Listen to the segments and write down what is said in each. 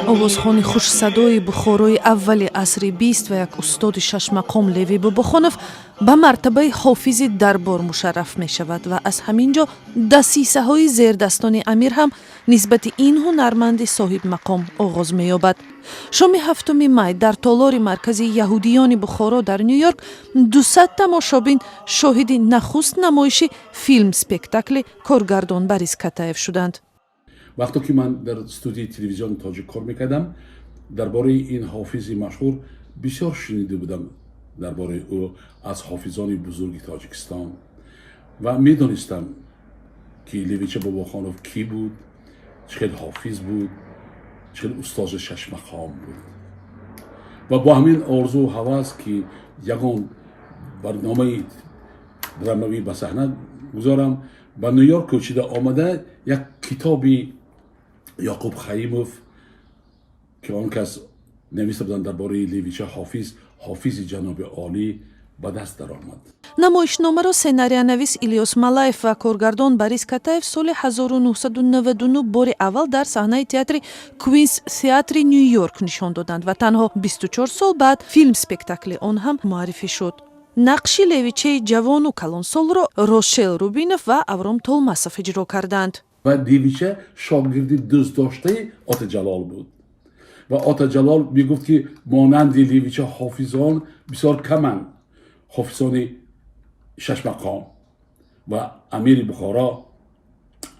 овозхони хушсадои бухорои аввали асри 21 устоди шашмақом Леви Бобохонов ба мартабаи ҳофизи дарбор мушарраф мешавад ва аз ҳамин ҷо дасисаҳои зердастони амир ҳам нисбати ин ҳунарманди соҳибмақом оғоз меёбад. шоми 7 май дар толори маркази яҳудиёни Бухоро дар Нью-Йорк 200 тамошобин шоҳиди нахуст намоиши филм спектакли коргардон Борис Катаев шуданд. вақте ки ман дар студияи телевизиони тоҷик кор мекардам, дар бораи ин ҳофизи машҳур бисёр шунида будам, дар бораи ӯ аз ҳофизони бузурги Тоҷикистон ва медонистам ки Левича Бобохонов кӣ буд, чӣ хел ҳофиз буд, чӣ хел устози шашмақом буд. ва бо ҳамин орзу ҳавас ки ягон барномаи драмавӣ ба саҳна гузорам, ба Нью-Йорк кӯчида омада як китоби Яқуб Хаимов ки он кас нависта буданд дар бораи Левича ҳофизи ҷаноби олӣ ба даст даромад. намоишномаро сценариянавис Илёс Малаев ва коргардон Борис Катаев соли 1999 бори аввал дар саҳнаи театри Квинс театри Нью-Йорк нишон доданд ва танҳо 24 сол баъд филм спектакли он ҳам муаррифӣ шуд. нақши Левичаи ҷавону калонсолро Рошел Рубинов ва Авром Толмасов иҷро карданд. ва Левича шогирди дӯстдоштаи Отаҷалол буд ва Отаҷалол мегуфт ки монанди Левича ҳофизон бисёр каманд, ҳофизони шашмақом. ва амири Бухоро,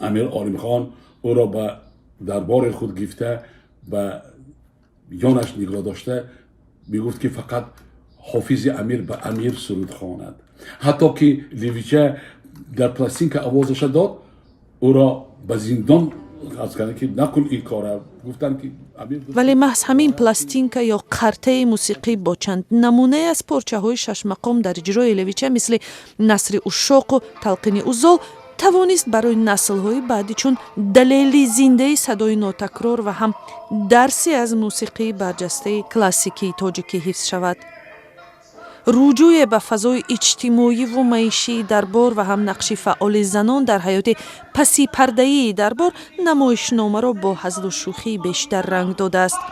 амир Олимхон ӯро ба дарбори худ гирифта ба ёнаш нигоҳ дошта мегуфт ки фақат ҳофизи амир ба амир суруд хонад. ҳатто ки Левича дар пластинка овозаша дод, ӯро ба зиндон вале маҳз ҳамин пластинка ё қартаи мусиқӣ бо чанд намунае аз порчаҳои шашмақом дар иҷрои Левича мисли Насри Ушшоқу Талқини Узол тавонист барои наслҳои баъдӣ чун далели зиндаи садои нотакрор ва ҳам дарсе аз мусиқии барҷастаи классикии тоҷикӣ ҳифз шавад. руҷӯе ба фазои иҷтимоиву маишии дарбор ва ҳам нақши фаъоли занон дар ҳаёти пасипардаии дарбор намоишномаро бо ҳазлу шӯхии бештар ранг додааст.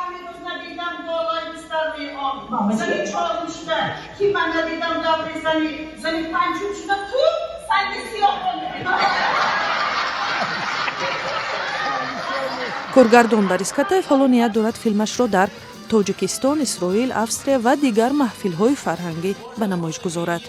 коргардон Борис Катаев ҳоло ният дорад филмашро дар Тоҷикистон, Исроил, Австрия ва дигар маҳфилҳои фарҳангӣ ба намоиш гузорад.